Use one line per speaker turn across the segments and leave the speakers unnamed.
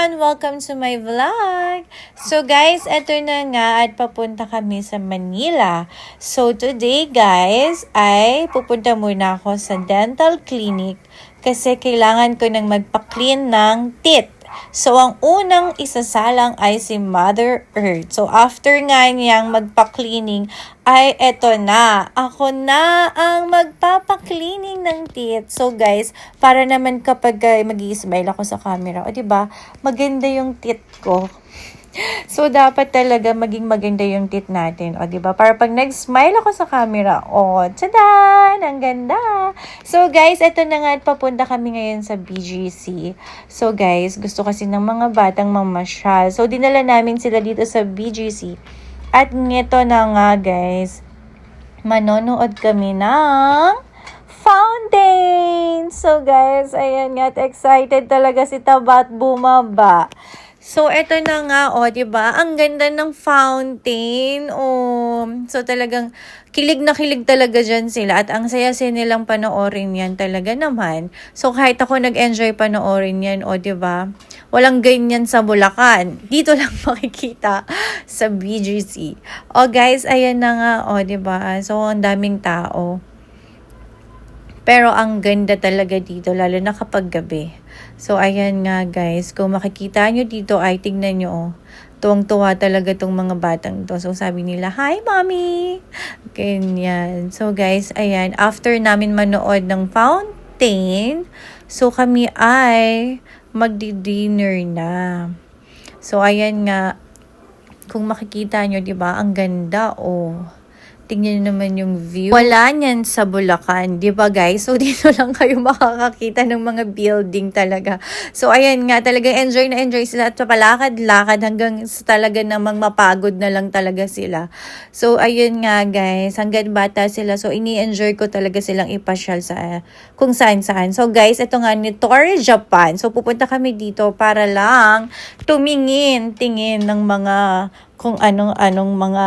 everyone! Welcome to my vlog! So guys, eto na nga at papunta kami sa Manila. So today guys, ay pupunta muna ako sa dental clinic kasi kailangan ko nang magpa-clean ng teeth. So, ang unang isasalang ay si Mother Earth. So, after nga niyang magpa-cleaning, ay eto na. Ako na ang magpapa-cleaning ng teeth. So, guys, para naman kapag mag-i-smile ako sa camera, o diba, maganda yung teeth ko. So, dapat talaga maging maganda yung teeth natin. O, diba? Para pag nag-smile ako sa camera, tadan! Ang ganda! So, guys, eto na nga at papunta kami ngayon sa BGC. So, guys, gusto kasi ng mga batang mamasyal. So, dinala namin sila dito sa BGC. At nito na nga, guys, manonood kami ng fountain! So, guys, ayan nga, excited talaga si Tabat bumaba. So, eto na nga, diba? Ang ganda ng fountain. So, talagang kilig na kilig talaga dyan sila. At ang saya-saya nilang panoorin yan talaga naman. So, kahit ako nag-enjoy panoorin yan, diba? Walang ganyan sa Bulacan. Dito lang makikita sa BGC. Guys, ayan na nga, diba? So, ang daming tao. Pero ang ganda talaga dito, lalo na kapag gabi. So, ayan nga guys, kung makikita nyo dito ay tignan nyo, tuwang-tuwa talaga tong mga batang to. So, sabi nila, "Hi, mommy!" Ganyan. So, guys, ayan, after namin manood ng fountain, so kami ay magdi-dinner na. So, ayan nga, kung makikita nyo, diba, ang ganda, Tingnan nyo naman yung view. Wala niyan sa Bulacan, di ba guys? So, dito lang kayo makakakita ng mga building talaga. So, ayan nga, talagang enjoy na enjoy sila at palakad-lakad hanggang talaga namang mapagod na lang talaga sila. So, ayun nga guys, hanggang bata sila. So, ini-enjoy ko talaga silang ipasyal sa kung saan-saan. So, guys, ito nga ni Torre Japan. So, pupunta kami dito para lang tingin ng mga kung anong mga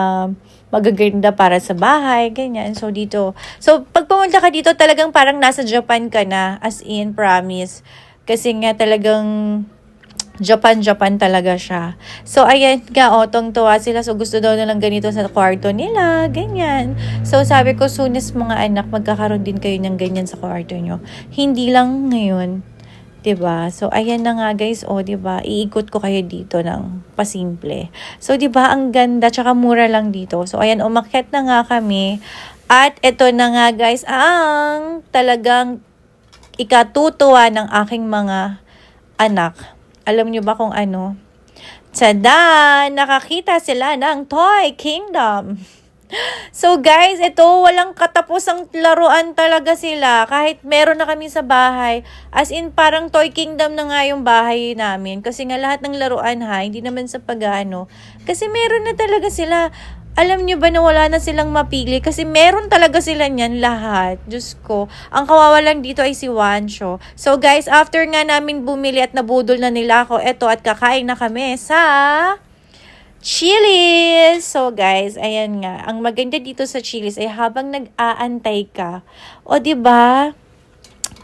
magaganda para sa bahay, ganyan. So, dito. So, pag pumunta ka dito, talagang parang nasa Japan ka na. As in, promise. Kasi nga talagang Japan talaga siya. So, ayan nga, tong-tuwa sila. So, gusto daw nilang ganito sa kwarto nila, ganyan. So, sabi ko, soonest mga anak, magkakaroon din kayo ng ganyan sa kwarto nyo. Hindi lang ngayon. Diba? So, ayan na nga guys, diba? Iikot ko kayo dito ng pasimple. So, diba? Ang ganda, tsaka mura lang dito. So, ayan, umakyat na nga kami. At ito na nga guys, ang talagang ikatutuwa ng aking mga anak. Alam nyo ba kung ano? Tada! Nakakita sila ng Toy Kingdom. So guys, ito walang katapusang laruan talaga sila. Kahit meron na kami sa bahay. As in parang Toy Kingdom na nga yung bahay namin. Kasi nga lahat ng laruan hindi naman sa pag-ano. Kasi meron na talaga sila. Alam nyo ba na wala na silang mapili? Kasi meron talaga sila niyan lahat. Diyos ko. Ang kawawa lang dito ay si Wancho. So guys, after nga namin bumili at nabudol na nila ako, eto at kakain na kami sa Chili's. So guys, ayan nga. Ang maganda dito sa Chili's ay habang nag-aantay ka, diba?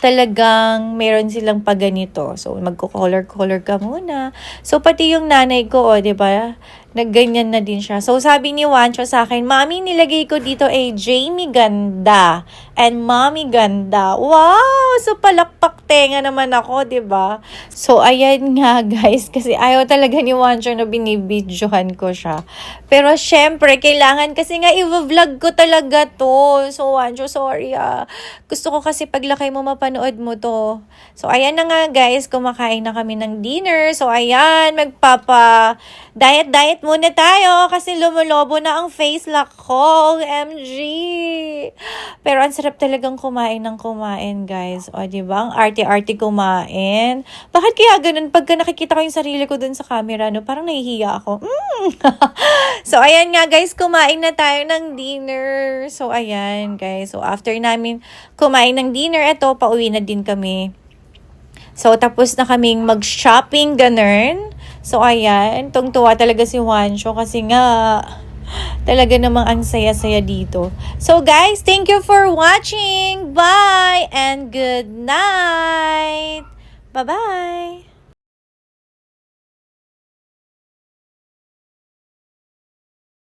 Talagang meron silang paganito. So, magko-color ka muna. So, pati yung nanay ko, diba? Nagganyan na din siya. So, sabi ni Wancho sa akin, "Mami, nilagay ko dito Jamie ganda and Mommy ganda." Wow! So, palakpak tenga naman ako, diba? So, ayan nga, guys. Kasi ayaw talaga ni Wancho na binibidyohan ko siya. Pero, syempre, kailangan kasi nga i-vlog ko talaga to. So, Wancho, sorry Gusto ko kasi paglaki mo mapanood mo to. So, ayan na nga, guys. Kumakain na kami ng dinner. So, ayan, diet muna tayo kasi lumulobo na ang face lock ko. OMG! Pero ang sarap talagang kumain ng kumain, guys. Diba? Ang arte-arte kumain. Bakit kaya ganun? Pagka nakikita ko yung sarili ko dun sa camera, parang nahihiya ako. So, ayan nga, guys. Kumain na tayo ng dinner. So, ayan, guys. So, after namin kumain ng dinner, pauwi na din kami. So, tapos na kaming mag-shopping, ganun. So, ayan, tungtuwa talaga si Wancho kasi nga, talaga namang ang saya-saya dito. So, guys, thank you for watching. Bye and good night. Bye-bye.